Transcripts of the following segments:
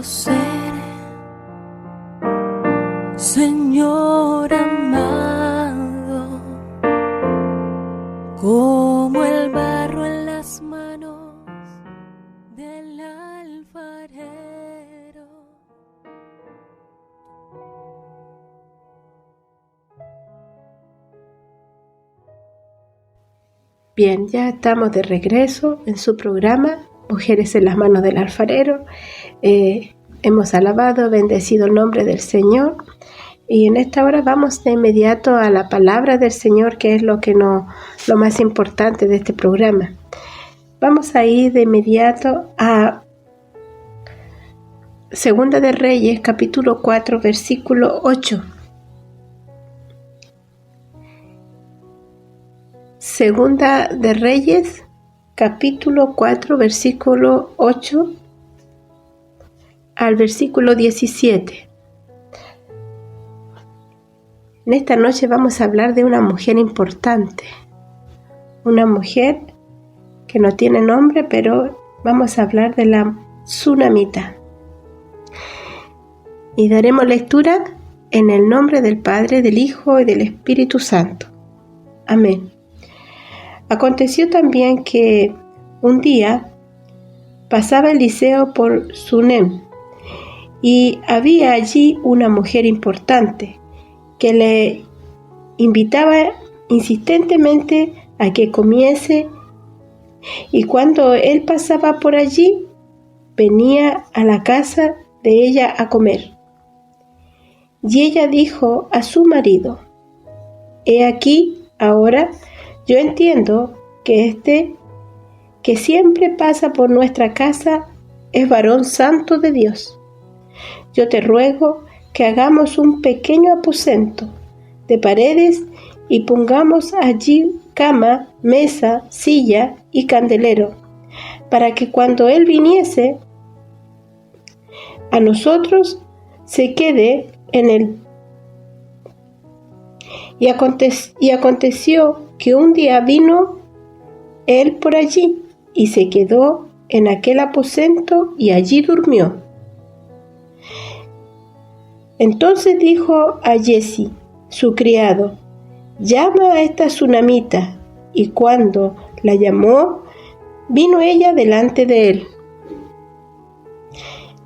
ser, Señor amado, como el barro en las manos del alfarero. Bien, ya estamos de regreso en su programa Mujeres en las manos del alfarero. Hemos alabado, bendecido el nombre del Señor, y en esta hora vamos de inmediato a la palabra del Señor, que es lo más importante de este programa. Vamos a ir de inmediato a Segunda de Reyes, capítulo 4, versículo 8. Segunda de Reyes, capítulo 4, versículo 8 al versículo 17. En esta noche vamos a hablar de una mujer importante, una mujer que no tiene nombre, pero vamos a hablar de la Tsunamita. Y daremos lectura en el nombre del Padre, del Hijo y del Espíritu Santo. Amén. Aconteció también que un día pasaba Eliseo por Sunem, y había allí una mujer importante que le invitaba insistentemente a que comiese, y cuando él pasaba por allí, venía a la casa de ella a comer. Y ella dijo a su marido: «He aquí, ahora yo entiendo que que siempre pasa por nuestra casa es varón santo de Dios. Yo te ruego que hagamos un pequeño aposento de paredes y pongamos allí cama, mesa, silla y candelero, para que cuando él viniese a nosotros se quede en él». Y aconteció que un día vino él por allí y se quedó en aquel aposento y allí durmió. Entonces dijo a Giezi, su criado: «Llama a esta Tsunamita». Y cuando la llamó, vino ella delante de él.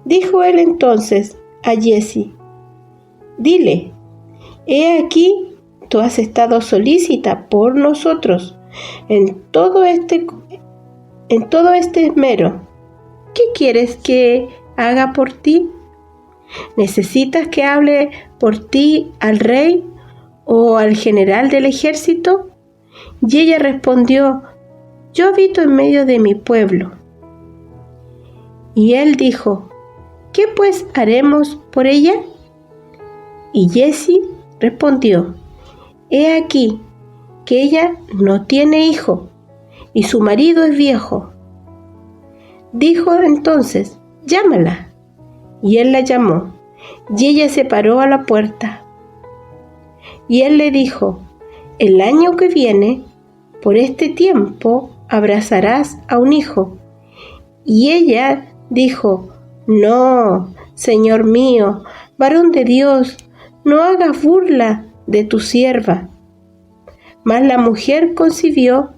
Dijo él entonces a Giezi: «Dile, he aquí, tú has estado solícita por nosotros en todo este esmero. ¿Qué quieres que haga por ti? ¿Necesitas que hable por ti al rey o al general del ejército?». Y ella respondió: «Yo habito en medio de mi pueblo». Y él dijo: «¿Qué pues haremos por ella?». Y Giezi respondió: «He aquí que ella no tiene hijo, y su marido es viejo». Dijo entonces: «Llámala». Y él la llamó, y ella se paró a la puerta. Y él le dijo: «El año que viene, por este tiempo, abrazarás a un hijo». Y ella dijo: «No, Señor mío, varón de Dios, no hagas burla de tu sierva». Mas la mujer concibió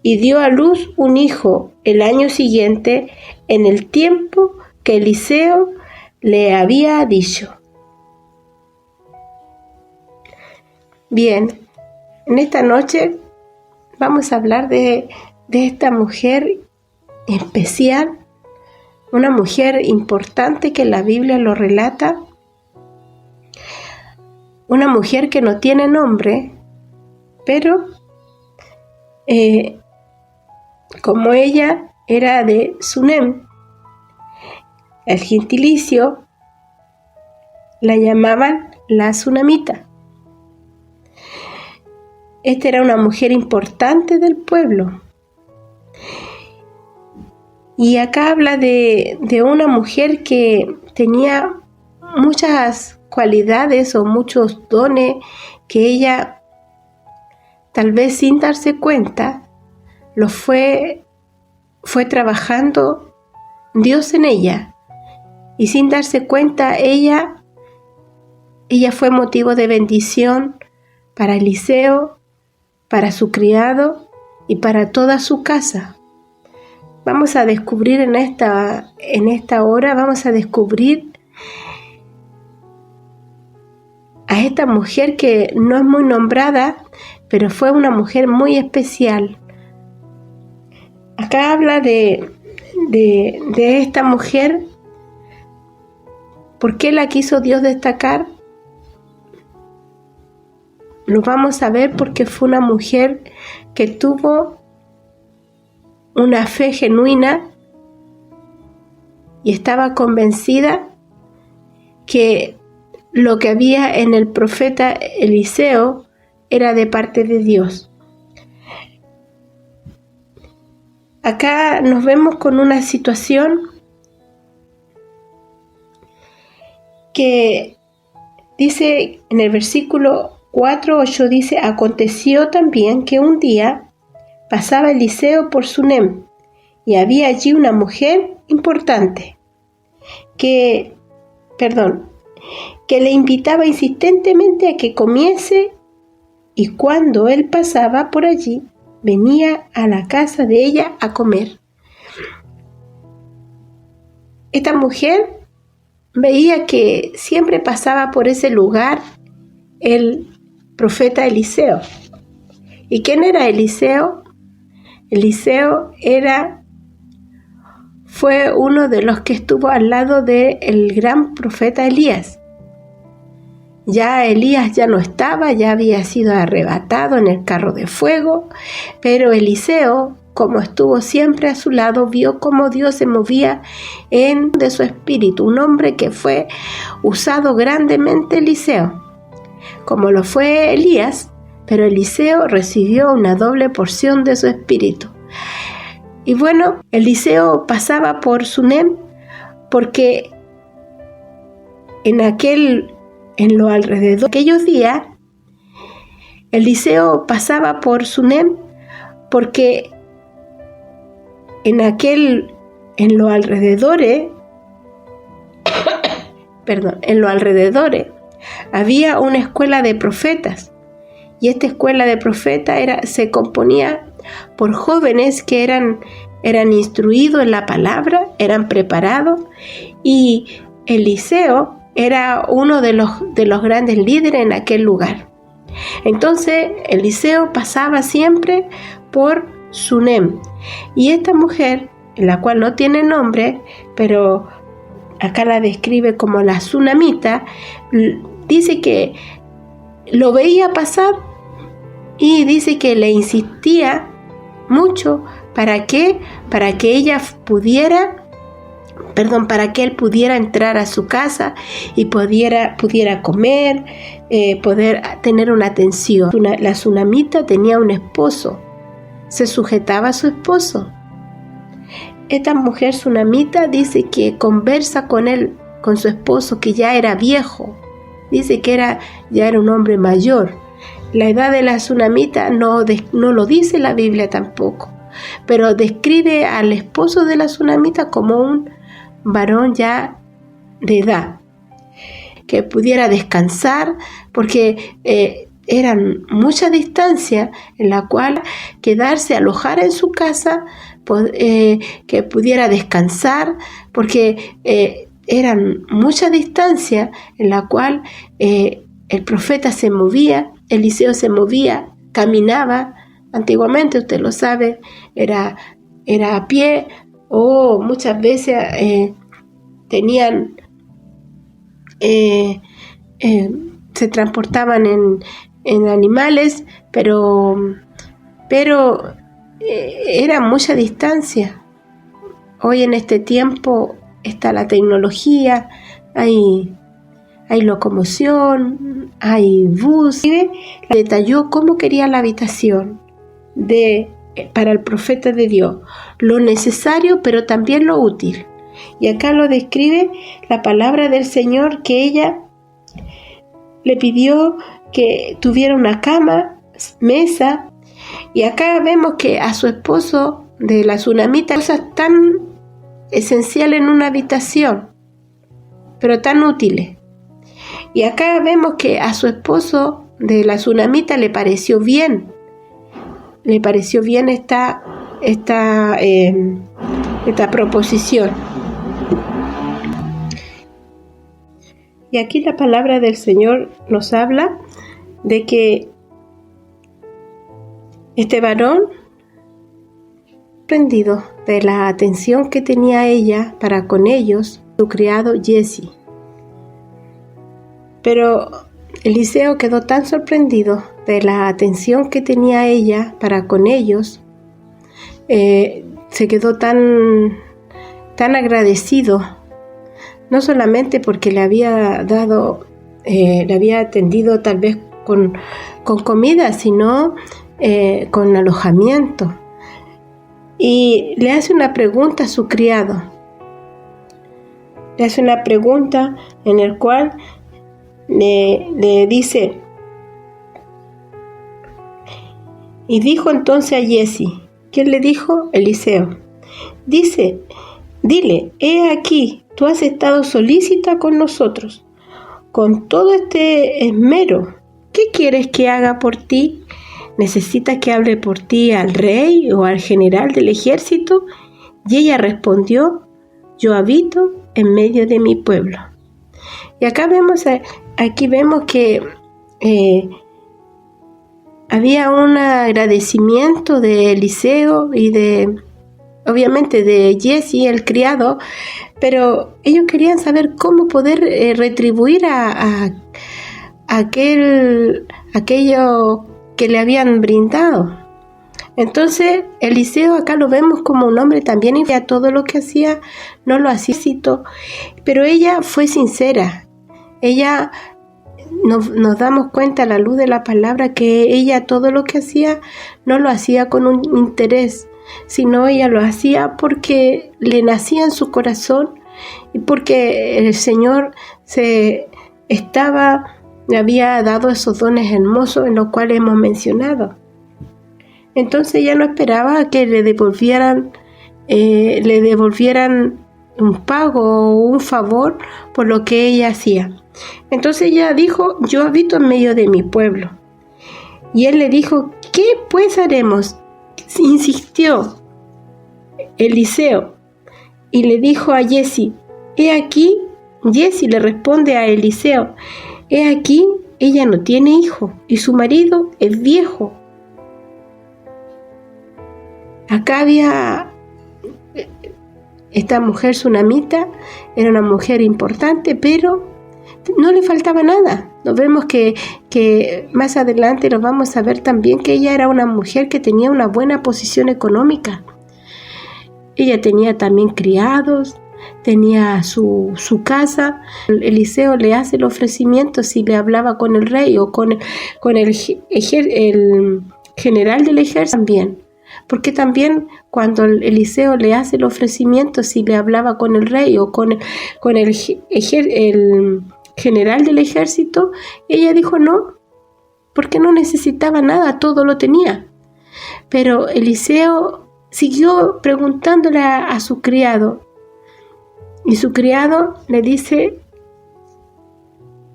y dio a luz un hijo el año siguiente, en el tiempo que Eliseo le había dicho. Bien, en esta noche vamos a hablar de esta mujer especial, una mujer importante que la Biblia lo relata, una mujer que no tiene nombre, pero como ella era de Sunem, el gentilicio la llamaban la Tsunamita. Esta era una mujer importante del pueblo. Y acá habla de una mujer que tenía muchas cualidades o muchos dones que ella, tal vez sin darse cuenta, los fue trabajando Dios en ella. y sin darse cuenta ella fue motivo de bendición para Eliseo, para su criado y para toda su casa. Vamos a descubrir en esta hora, vamos a descubrir a esta mujer que no es muy nombrada, pero fue una mujer muy especial. Acá habla de esta mujer. ¿Por qué la quiso Dios destacar? Lo vamos a ver porque fue una mujer que tuvo una fe genuina y estaba convencida que lo que había en el profeta Eliseo era de parte de Dios. Acá nos vemos con una situación que dice en el versículo 4:8, dice: aconteció también que un día pasaba Eliseo por Sunem, y había allí una mujer importante que le invitaba insistentemente a que comiese, y cuando él pasaba por allí, venía a la casa de ella a comer. Esta mujer veía que siempre pasaba por ese lugar el profeta Eliseo. ¿Y quién era Eliseo? Eliseo fue uno de los que estuvo al lado del gran profeta Elías. Ya Elías ya no estaba, ya había sido arrebatado en el carro de fuego, pero Eliseo, como estuvo siempre a su lado, vio cómo Dios se movía de su espíritu, un hombre que fue usado grandemente Eliseo, como lo fue Elías, pero Eliseo recibió una doble porción de su espíritu. Y bueno, Eliseo pasaba por Sunem porque en lo alrededor de aquellos días, Eliseo pasaba por Sunem porque en los alrededores había una escuela de profetas, y esta escuela de profetas se componía por jóvenes que eran instruidos en la palabra, eran preparados, y Eliseo era uno de los grandes líderes en aquel lugar. Entonces Eliseo pasaba siempre por Sunem, y esta mujer, en la cual no tiene nombre, pero acá la describe como la Sunamita, dice que lo veía pasar y dice que le insistía mucho para que él pudiera entrar a su casa y pudiera comer, poder tener una atención. La Sunamita tenía un esposo, se sujetaba a su esposo. Esta mujer Sunamita dice que conversa con él, con su esposo, que ya era viejo. Dice que ya era un hombre mayor. La edad de la Sunamita no lo dice la Biblia tampoco, pero describe al esposo de la Sunamita como un varón ya de edad, que pudiera descansar, porque eran mucha distancia en la cual quedarse, alojar en su casa, que pudiera descansar, porque eran mucha distancia en la cual el profeta se movía, Eliseo se movía, caminaba. Antiguamente, usted lo sabe, era a pie, o muchas veces se transportaban en animales, pero era mucha distancia. Hoy en este tiempo está la tecnología, hay locomoción, hay bus. Detalló cómo quería la habitación para el profeta de Dios, lo necesario pero también lo útil. Y acá lo describe la palabra del Señor, que ella le pidió que tuviera una cama, mesa, y acá vemos que a su esposo de la Sunamita, cosas tan esenciales en una habitación, pero tan útiles. Y acá vemos que a su esposo de la tsunamita le pareció bien esta proposición. Y aquí la palabra del Señor nos habla de que este varón, sorprendido de la atención que tenía ella para con ellos, su criado Jesse. Pero Eliseo quedó tan sorprendido de la atención que tenía ella para con ellos, se quedó tan agradecido, no solamente porque le había atendido tal vez con comida, sino con alojamiento. Y le hace una pregunta a su criado. Le hace una pregunta en el cual le dice: y dijo entonces a Jesse, ¿quién le dijo? Eliseo. Dile, he aquí, tú has estado solícita con nosotros, con todo este esmero. ¿Qué quieres que haga por ti? ¿Necesitas que hable por ti al rey o al general del ejército? Y ella respondió: yo habito en medio de mi pueblo. Y acá vemos que había un agradecimiento de Eliseo y obviamente de Jesse, el criado, pero ellos querían saber cómo poder retribuir a aquello que le habían brindado. Entonces Eliseo acá lo vemos como un hombre también, y a todo lo que hacía no lo hacía, pero ella fue sincera. Ella nos damos cuenta a la luz de la palabra que ella todo lo que hacía no lo hacía con un interés, sino ella lo hacía porque le nacía en su corazón y porque el Señor le había dado esos dones hermosos en los cuales hemos mencionado. Entonces ella no esperaba que le devolvieran un pago o un favor por lo que ella hacía. Entonces ella dijo: yo habito en medio de mi pueblo. Y él le dijo: ¿qué pues haremos? Insistió Eliseo y le dijo a Jesse: he aquí. Jesse le responde a Eliseo: he aquí, ella no tiene hijo y su marido es viejo. Acá había esta mujer tsunamita, era una mujer importante, pero no le faltaba nada. Nos vemos que más adelante nos vamos a ver también que ella era una mujer que tenía una buena posición económica. Ella tenía también criados, tenía su casa. Eliseo le hace el ofrecimiento si le hablaba con el rey o con el general del ejército también. Porque también cuando Eliseo le hace el ofrecimiento si le hablaba con el rey o con el general del ejército, ella dijo no, porque no necesitaba nada, todo lo tenía. Pero Eliseo siguió preguntándole a su criado, y su criado le dice: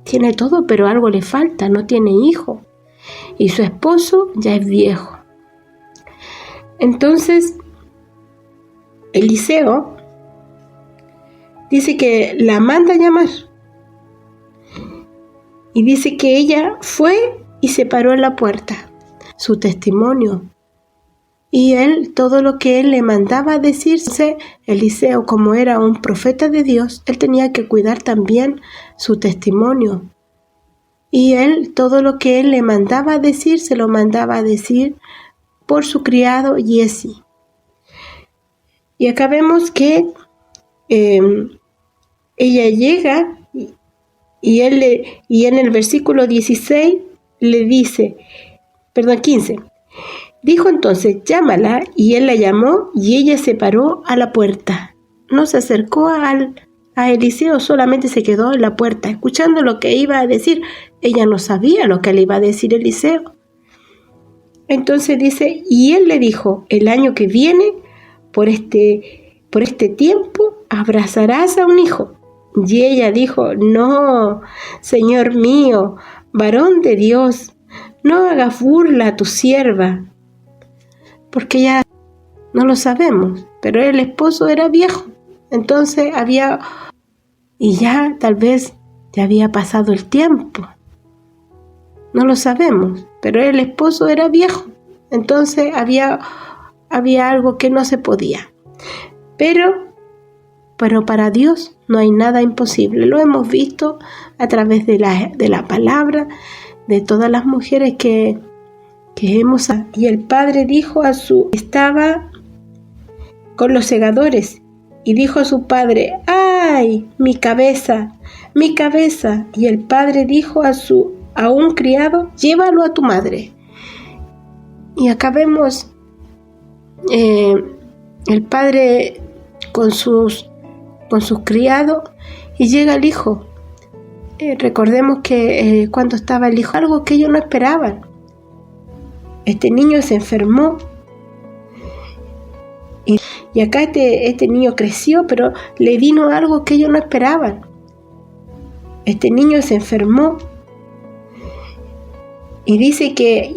tiene todo, pero algo le falta, no tiene hijo, y su esposo ya es viejo. Entonces Eliseo dice que la manda a llamar, y dice que ella fue y se paró en la puerta. Su testimonio y él, todo lo que él le mandaba decirse. Eliseo, como era un profeta de Dios, él tenía que cuidar también su testimonio, y él, todo lo que él le mandaba decir, se lo mandaba a decir por su criado Jesse. Y acá vemos que ella llega y en el versículo 16 le dice, 15, dijo entonces: llámala, y él la llamó, y ella se paró a la puerta. No se acercó a Eliseo, solamente se quedó en la puerta, escuchando lo que iba a decir. Ella no sabía lo que le iba a decir Eliseo. Entonces dice: y él le dijo: el año que viene, por este tiempo, abrazarás a un hijo. Y ella dijo: no, Señor mío, varón de Dios, no hagas burla a tu sierva. Porque ya no lo sabemos, pero el esposo era viejo. Entonces y ya tal vez ya había pasado el tiempo. No lo sabemos, pero el esposo era viejo. Entonces había algo que no se podía. Pero para Dios no hay nada imposible. Lo hemos visto a través de la palabra de todas las mujeres que hemos. Y el padre dijo estaba con los segadores y dijo a su padre: ¡ay, mi cabeza, mi cabeza! Y el padre dijo a un criado: llévalo a tu madre. Y acá vemos el padre con sus criados, y llega el hijo. Recordemos que cuando estaba el hijo, algo que ellos no esperaban. Este niño se enfermó. Y acá este niño creció, pero le vino algo que ellos no esperaban. Este niño se enfermó. Y dice que,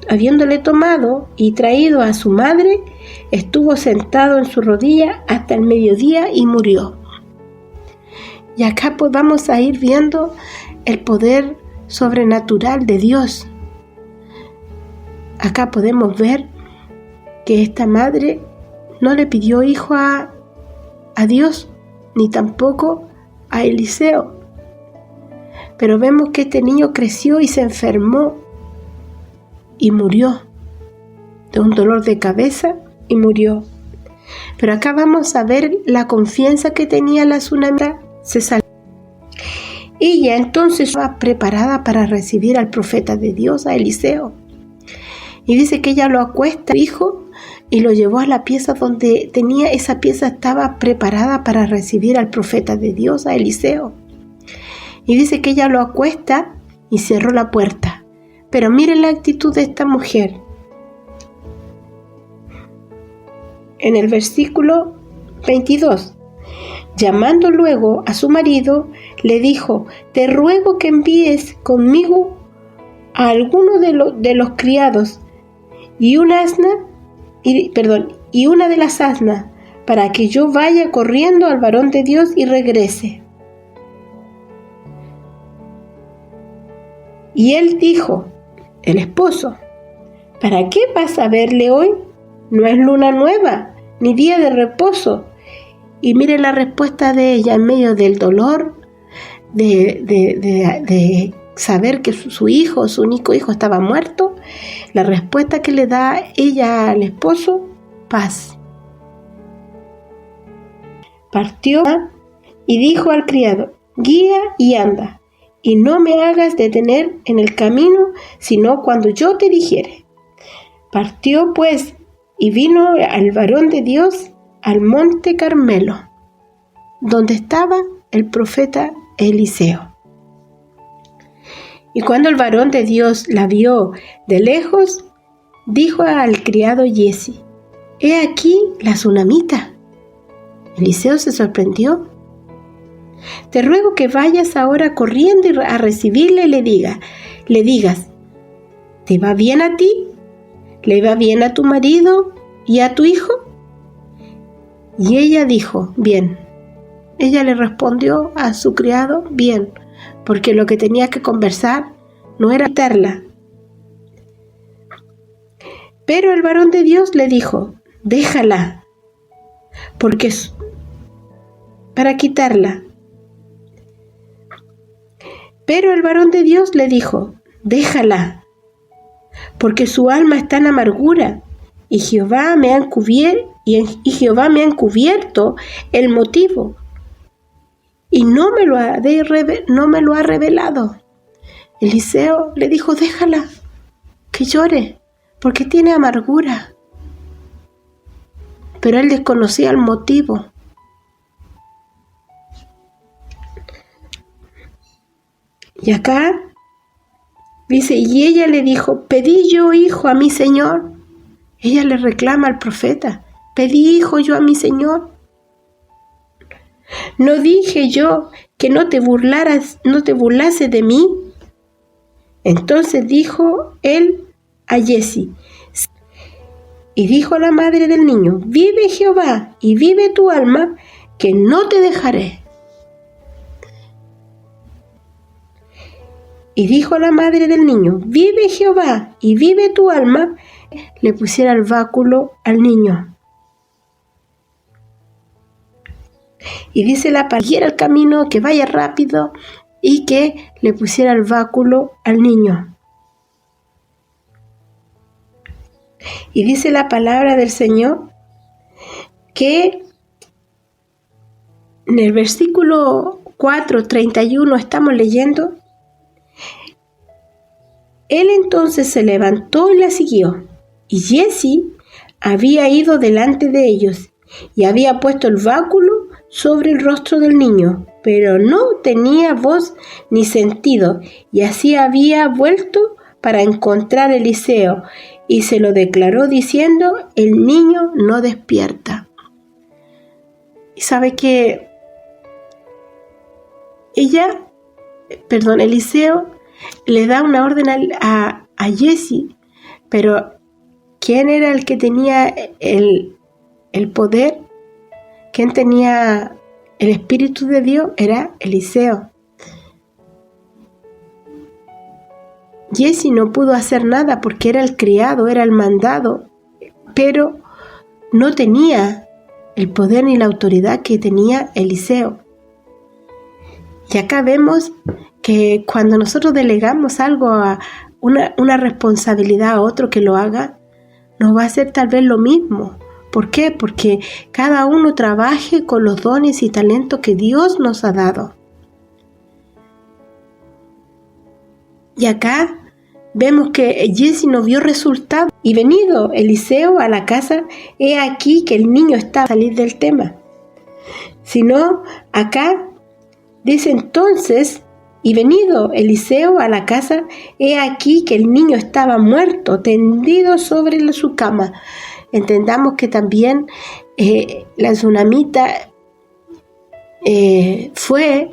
habiéndole tomado y traído a su madre, estuvo sentado en su rodilla hasta el mediodía y murió. Y acá pues vamos a ir viendo el poder sobrenatural de Dios. Acá podemos ver que esta madre no le pidió hijo a Dios, ni tampoco a Eliseo. Pero vemos que este niño creció y se enfermó y murió de un dolor de cabeza y murió. Pero acá vamos a ver la confianza que tenía la tsunamita. Se salió. Ella entonces estaba preparada para recibir al profeta de Dios, a Eliseo. Y dice que ella lo acuesta, hijo, y lo llevó a la pieza donde esa pieza estaba preparada para recibir al profeta de Dios, a Eliseo. Y dice que ella lo acuesta y cerró la puerta. Pero miren la actitud de esta mujer. En el versículo 22, llamando luego a su marido, le dijo: te ruego que envíes conmigo a alguno de los criados y una de las asnas, para que yo vaya corriendo al varón de Dios y regrese. Y él dijo, el esposo: ¿para qué vas a verle hoy? No es luna nueva, ni día de reposo. Y mire la respuesta de ella en medio del dolor, de saber que su único hijo estaba muerto. La respuesta que le da ella al esposo: paz. Partió y dijo al criado: guía y anda, y no me hagas detener en el camino, sino cuando yo te dijere. Partió pues y vino al varón de Dios al monte Carmelo, donde estaba el profeta Eliseo. Y cuando el varón de Dios la vio de lejos, dijo al criado Giezi: he aquí la tsunamita. Eliseo se sorprendió. Te ruego que vayas ahora corriendo a recibirle y le digas: ¿te va bien a ti? ¿Le va bien a tu marido y a tu hijo? Y ella dijo: bien. Ella le respondió a su criado: bien, porque lo que tenía que conversar no era quitarla. Pero el varón de Dios le dijo: déjala, porque para quitarla. Pero el varón de Dios le dijo: déjala, porque su alma está en amargura, y Jehová me ha encubierto el motivo, y no me lo ha revelado. Eliseo le dijo: déjala, que llore, porque tiene amargura. Pero él desconocía el motivo. Y acá dice: y ella le dijo: pedí yo hijo a mi señor. Ella le reclama al profeta: pedí hijo yo a mi señor. ¿No dije yo que no te burlases de mí? Entonces dijo él a Jesse, y dijo a la madre del niño, vive Jehová y vive tu alma, que no te dejaré. Y dijo a la madre del niño, vive Jehová y vive tu alma, le pusiera el báculo al niño. Y dice la palabra, siguiera el camino, que vaya rápido y que le pusiera el báculo al niño. Y dice la palabra del Señor que en el versículo 4:31 estamos leyendo, él entonces se levantó y la siguió, y Jesse había ido delante de ellos y había puesto el báculo sobre el rostro del niño, pero no tenía voz ni sentido, y así había vuelto para encontrar a Eliseo, y se lo declaró diciendo, el niño no despierta. Y sabe que Eliseo le da una orden a Jesse, pero ¿quién era el que tenía el poder? ¿Quién tenía el Espíritu de Dios? Era Eliseo. Jesse no pudo hacer nada porque era el criado, era el mandado, pero no tenía el poder ni la autoridad que tenía Eliseo. Y acá vemos que cuando nosotros delegamos algo a una responsabilidad a otro que lo haga, nos va a hacer tal vez lo mismo. ¿Por qué? Porque cada uno trabaje con los dones y talentos que Dios nos ha dado. Y acá vemos que Jesse no vio resultado. Y venido Eliseo a la casa, he aquí que el niño está a salir del tema. Sino acá dice entonces, y venido Eliseo a la casa, he aquí que el niño estaba muerto, tendido sobre su cama. Entendamos que también la tsunamita fue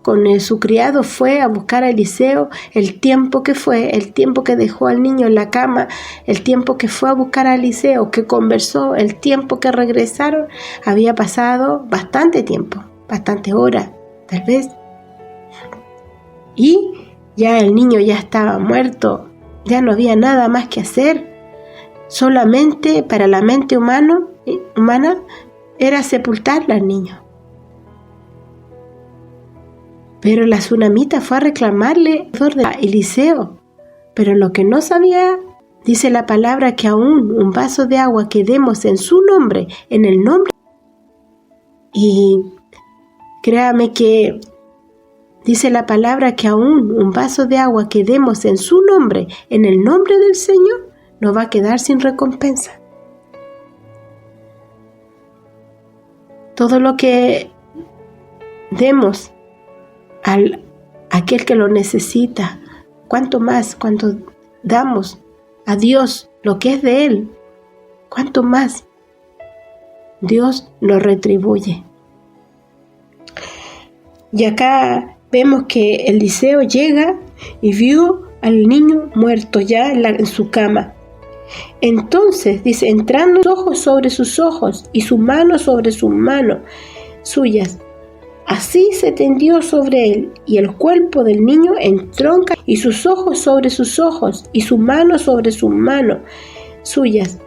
con su criado, fue a buscar a Eliseo. El tiempo que dejó al niño en la cama, el tiempo que fue a buscar a Eliseo, que conversó, el tiempo que regresaron, había pasado bastante tiempo, bastantes horas, tal vez. Y ya el niño ya estaba muerto, ya no había nada más que hacer. Solamente para la mente humana era sepultarla al niño. Pero la tsunamita fue a reclamarle a Eliseo. Pero lo que no sabía, dice la palabra, que aún un vaso de agua que demos en su nombre, en el nombre. Y créame que dice la palabra que aún un vaso de agua que demos en su nombre, en el nombre del Señor, no va a quedar sin recompensa. Todo lo que demos a aquel que lo necesita, cuanto más cuando damos a Dios lo que es de Él, cuanto más Dios lo retribuye. Y acá vemos que Eliseo llega y vio al niño muerto ya en su cama. Entonces, dice, entrando sus ojos sobre sus ojos y su mano sobre sus manos suyas, así se tendió sobre él, y el cuerpo del niño entró y sus ojos sobre sus ojos y su mano sobre sus manos suyas.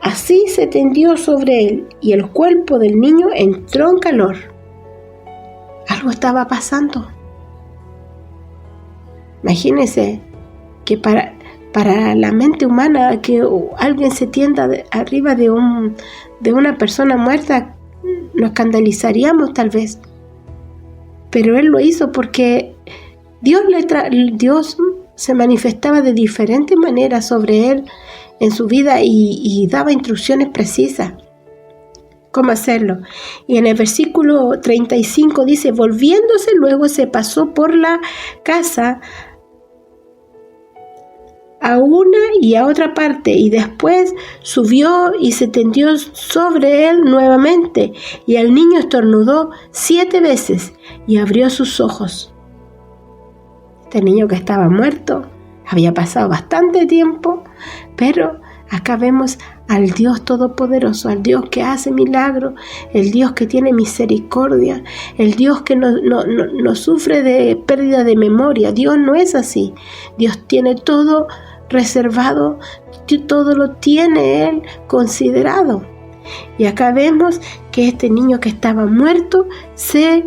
Así se tendió sobre él, y el cuerpo del niño entró en calor. Algo estaba pasando. Imagínense que para la mente humana que alguien se tienda arriba de una persona muerta, nos escandalizaríamos tal vez. Pero él lo hizo porque Dios se manifestaba de diferentes maneras sobre él en su vida y daba instrucciones precisas cómo hacerlo. Y en el versículo 35 dice, volviéndose luego se pasó por la casa a una y a otra parte, y después subió y se tendió sobre él nuevamente, y el niño estornudó 7 veces y abrió sus ojos. Este niño que estaba muerto, había pasado bastante tiempo, pero acá vemos al Dios Todopoderoso, al Dios que hace milagros, el Dios que tiene misericordia, el Dios que no sufre de pérdida de memoria. Dios no es así. Dios tiene todo reservado, todo lo tiene Él considerado. Y acá vemos que este niño que estaba muerto se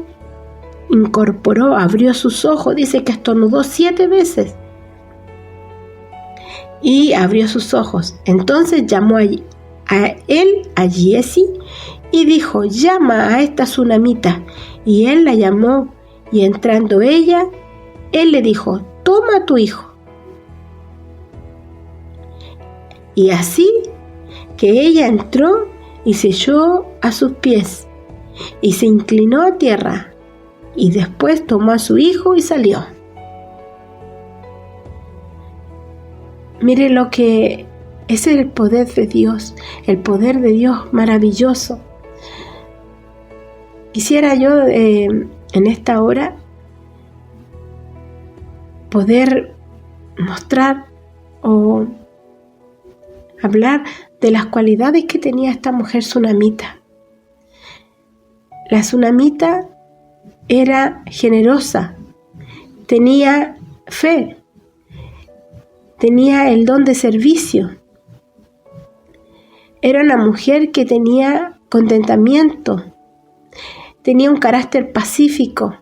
incorporó, abrió sus ojos, dice que estornudó 7 veces. Y abrió sus ojos. Entonces llamó a Giezi y dijo: llama a esta tsunamita. Y él la llamó, y entrando ella, él le dijo: toma a tu hijo. Y así que ella entró y se echó a sus pies y se inclinó a tierra, y después tomó a su hijo y salió. Mire lo que es el poder de Dios, el poder de Dios maravilloso. Quisiera yo en esta hora poder mostrar o hablar de las cualidades que tenía esta mujer tsunamita. La tsunamita era generosa, tenía fe, tenía el don de servicio. Era una mujer que tenía contentamiento, tenía un carácter pacífico,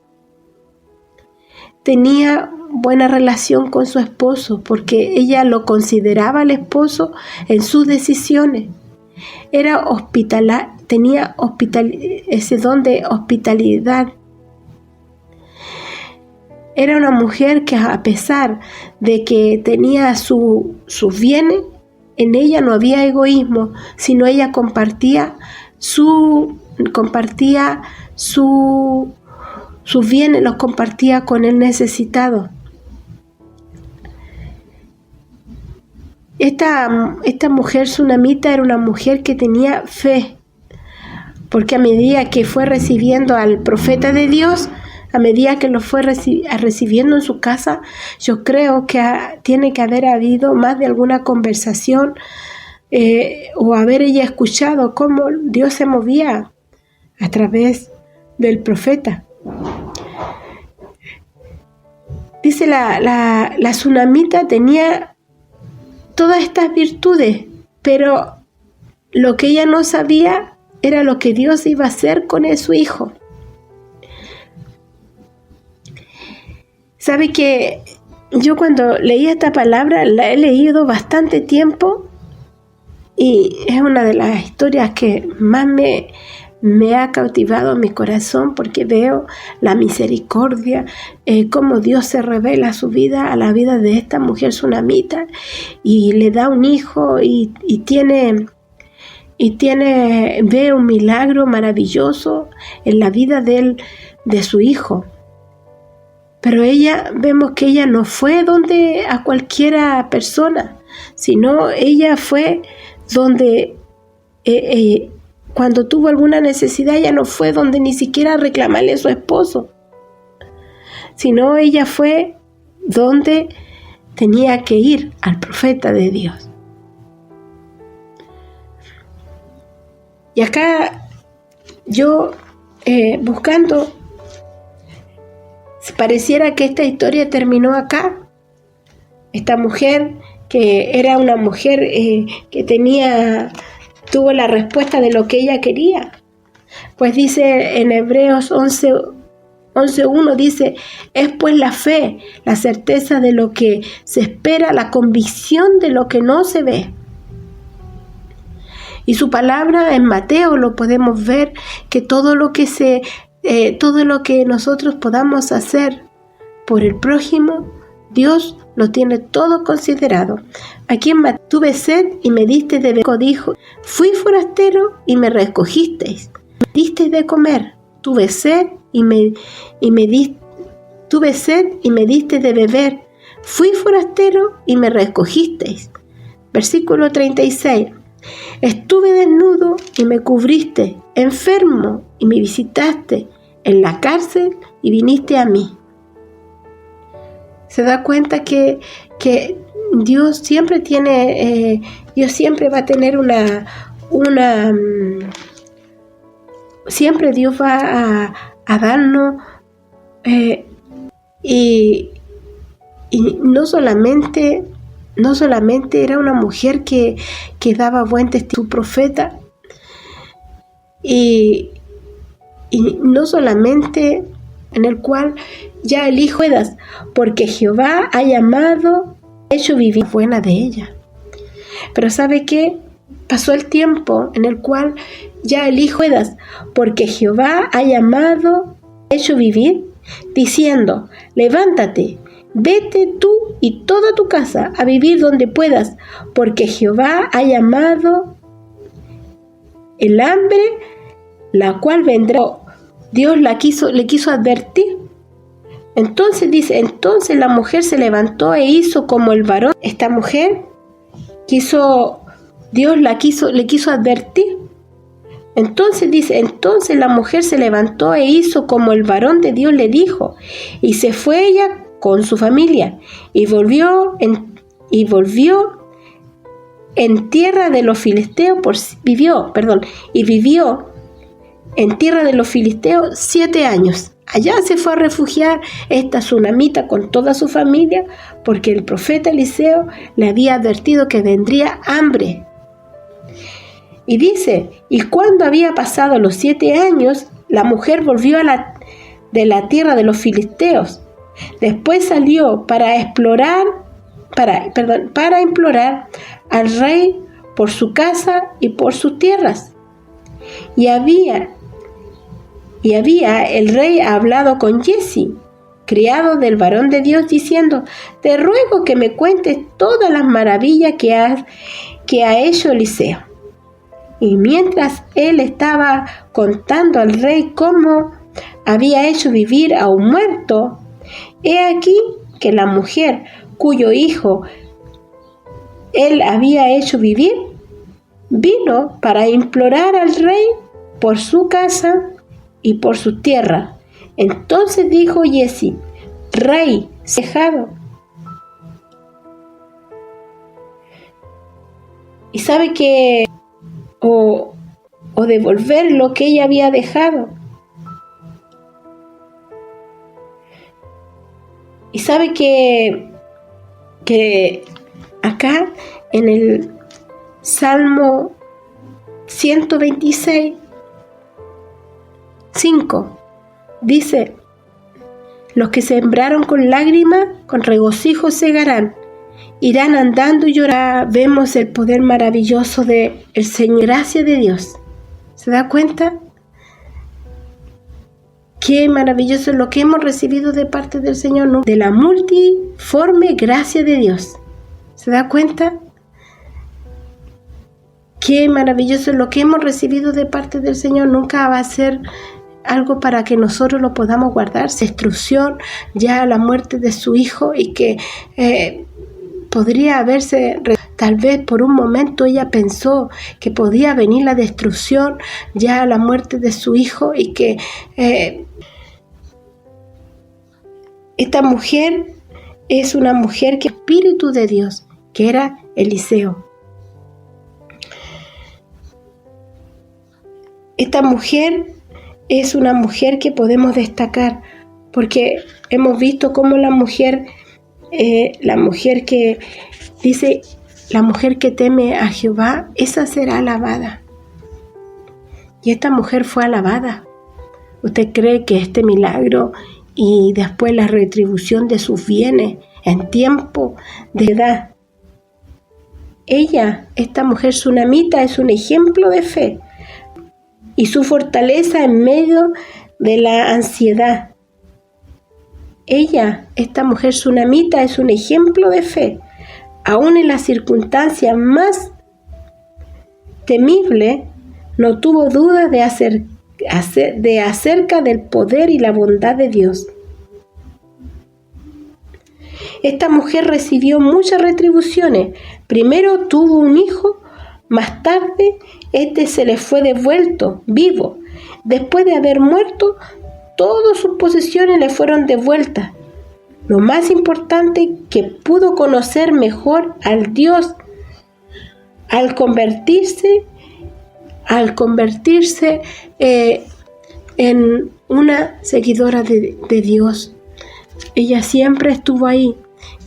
tenía buena relación con su esposo, porque ella lo consideraba al esposo en sus decisiones. Era tenía ese don de hospitalidad. Era una mujer que, a pesar de que tenía sus bienes, en ella no había egoísmo, sino ella compartía sus bienes, los compartía con el necesitado. Esta mujer tsunamita era una mujer que tenía fe, porque a medida que fue recibiendo al profeta de Dios, a medida que lo fue recibiendo en su casa, yo creo que tiene que haber habido más de alguna conversación o haber ella escuchado cómo Dios se movía a través del profeta. Dice la tsunamita tenía todas estas virtudes, pero lo que ella no sabía era lo que Dios iba a hacer con su hijo. ¿Sabe que yo cuando leí esta palabra la he leído bastante tiempo y es una de las historias que más me ha cautivado mi corazón, porque veo la misericordia, cómo Dios se revela a su vida, a la vida de esta mujer tsunamita, y le da un hijo y ve un milagro maravilloso en la vida de su hijo. Pero vemos que ella no fue donde a cualquiera persona, sino ella fue donde cuando tuvo alguna necesidad, ella no fue donde ni siquiera reclamarle a su esposo, sino ella fue donde tenía que ir, al profeta de Dios. Y acá yo buscando, pareciera que esta historia terminó acá. Esta mujer, que era una mujer que tuvo la respuesta de lo que ella quería. Pues dice en Hebreos 11:1, dice: es pues la fe, la certeza de lo que se espera, la convicción de lo que no se ve. Y su palabra en Mateo lo podemos ver, que todo lo que nosotros podamos hacer por el prójimo, Dios lo tiene todo considerado. Aquí en Mateo: tuve sed y me diste de beber, dijo. Fui forastero y me recogisteis. Me disteis de comer. Tuve sed y me diste de beber. Fui forastero y me recogisteis. Versículo 36. Estuve desnudo y me cubriste, enfermo y me visitaste, en la cárcel y viniste a mí. Se da cuenta que Dios siempre tiene, Dios siempre va a tener siempre Dios va a darnos, y no solamente era una mujer que daba buen testimonio, su profeta, y no solamente en el cual ya el hijo Edas, porque Jehová ha llamado, hecho vivir buena de ella. Pero ¿sabe qué? Pasó el tiempo en el cual ya el hijo Edas, porque Jehová ha llamado, hecho vivir, diciendo, levántate, vete tú y toda tu casa a vivir donde puedas, porque Jehová ha llamado el hambre, la cual vendrá. Dios le quiso advertir. Entonces dice, entonces la mujer se levantó e hizo como el varón. Esta mujer Dios le quiso advertir. Entonces dice, entonces la mujer se levantó e hizo como el varón de Dios le dijo, y se fue ella con su familia, y vivió en tierra de los filisteos vivió en tierra de los filisteos 7 años. Allá se fue a refugiar esta tsunamita con toda su familia, porque el profeta Eliseo le había advertido que vendría hambre. Y dice, y cuando había pasado los 7 años, la mujer volvió de la tierra de los filisteos. Después salió para implorar al rey por su casa y por sus tierras. Y había el rey hablado con Giezi, criado del varón de Dios, diciendo, te ruego que me cuentes todas las maravillas que ha hecho Eliseo. Y mientras él estaba contando al rey cómo había hecho vivir a un muerto, he aquí que la mujer cuyo hijo él había hecho vivir, vino para implorar al rey por su casa y por su tierra. Entonces dijo Giezi, rey, dejado. Y sabe que o devolver lo que ella había dejado. Y sabe que acá en el Salmo 126, 5, dice, los que sembraron con lágrimas, con regocijo segarán, irán andando y llorarán. Vemos el poder maravilloso del Señor, gracia de Dios. ¿Se da cuenta? Qué maravilloso es lo que hemos recibido de parte del Señor, ¿no? De la multiforme gracia de Dios. ¿Se da cuenta? Qué maravilloso es lo que hemos recibido de parte del Señor. Nunca va a ser algo para que nosotros lo podamos guardar. Destrucción, ya la muerte de su hijo, y que podría haberse, tal vez por un momento ella pensó que podía venir la destrucción, ya la muerte de su hijo, y que esta mujer es una mujer que espíritu de Dios, que era Eliseo. Esta mujer es una mujer que podemos destacar, porque hemos visto cómo la mujer que dice, la mujer que teme a Jehová, esa será alabada. Y esta mujer fue alabada. ¿Usted cree que este milagro y después la retribución de sus bienes en tiempo de edad? Esta mujer tsunamita, es un ejemplo de fe y su fortaleza en medio de la ansiedad. Esta mujer tsunamita, es un ejemplo de fe, aún en las circunstancias más temibles, no tuvo duda de acerca del poder y la bondad de Dios. Esta mujer recibió muchas retribuciones. Primero tuvo un hijo, más tarde este se le fue devuelto vivo. Después de haber muerto, todas sus posesiones le fueron devueltas. Lo más importante, que pudo conocer mejor al Dios al convertirse en una seguidora de Dios. Ella siempre estuvo ahí,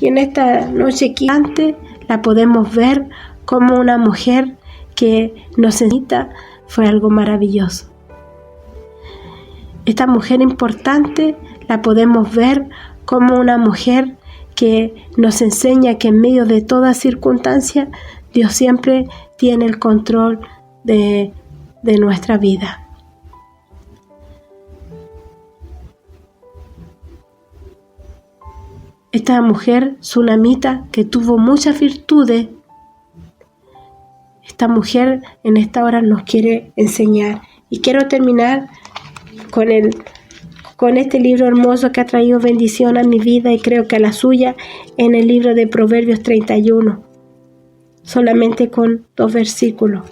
y en esta noche antes la podemos ver como una mujer que nos enseña. Fue algo maravilloso. Esta mujer importante la podemos ver como una mujer que nos enseña que en medio de toda circunstancia Dios siempre tiene el control de nuestra vida. Esta mujer sunamita que tuvo muchas virtudes, esta mujer en esta hora nos quiere enseñar. Y quiero terminar con este libro hermoso que ha traído bendición a mi vida y creo que a la suya, en el libro de Proverbios 31, solamente con 2 versículos.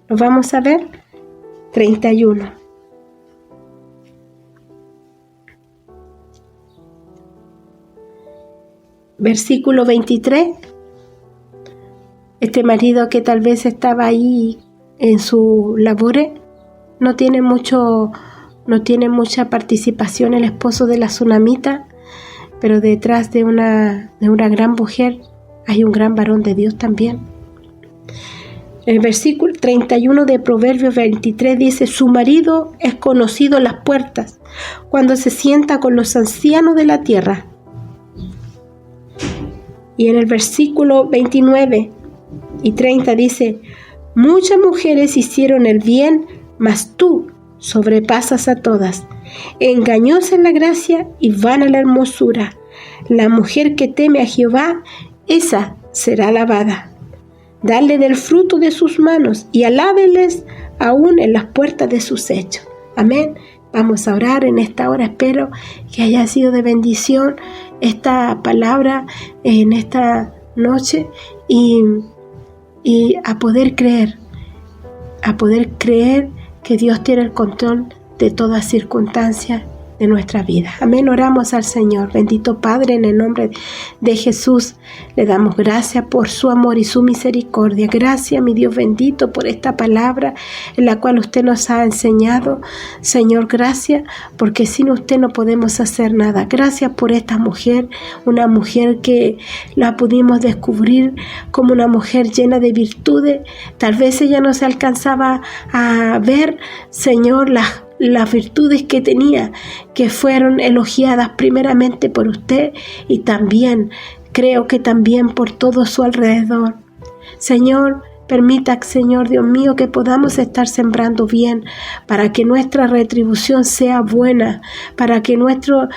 Lo vamos a ver. 31. Versículo 23. Este marido que tal vez estaba ahí en su labores, no tiene mucha participación el esposo de la sunamita, pero detrás de una gran mujer hay un gran varón de Dios también. El versículo 31 de Proverbios 23 dice: su marido es conocido en las puertas, cuando se sienta con los ancianos de la tierra. Y en el versículo 29 y 30 dice: muchas mujeres hicieron el bien, mas tú sobrepasas a todas. Engañosa es la gracia y vana la hermosura. La mujer que teme a Jehová, esa será alabada. Dale del fruto de sus manos y alábeles aún en las puertas de sus hechos. Amén. Vamos a orar en esta hora. Espero que haya sido de bendición esta palabra en esta noche y a poder creer que Dios tiene el control de toda circunstancia de nuestra vida. Amén. Oramos al Señor. Bendito Padre, en el nombre de Jesús, le damos gracias por su amor y su misericordia. Gracias, mi Dios bendito, por esta palabra en la cual usted nos ha enseñado. Señor, gracias, porque sin usted no podemos hacer nada. Gracias por esta mujer, una mujer que la pudimos descubrir como una mujer llena de virtudes. Tal vez ella no se alcanzaba a ver, Señor, las virtudes que tenía, que fueron elogiadas primeramente por usted y también, creo que también por todo su alrededor. Señor, permita, Señor Dios mío, que podamos estar sembrando bien para que nuestra retribución sea buena, para que nuestra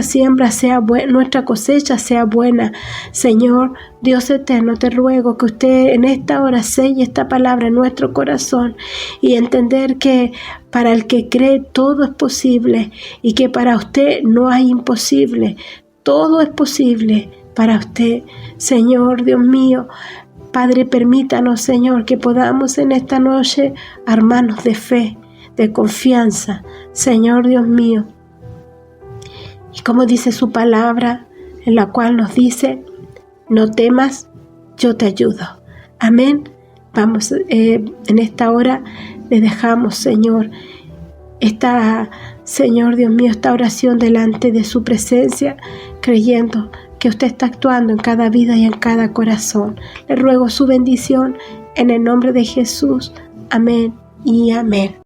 siembra sea buena, nuestra cosecha sea buena. Señor Dios eterno, te ruego que usted en esta hora selle esta palabra en nuestro corazón y entender que para el que cree todo es posible y que para usted no hay imposible. Todo es posible para usted. Señor Dios mío, Padre, permítanos, Señor, que podamos en esta noche armarnos de fe, de confianza, Señor Dios mío. Y como dice su palabra, en la cual nos dice: no temas, yo te ayudo. Amén. Vamos, en esta hora le dejamos, Señor, Señor Dios mío, esta oración delante de su presencia, creyendo que usted está actuando en cada vida y en cada corazón. Le ruego su bendición en el nombre de Jesús. Amén y amén.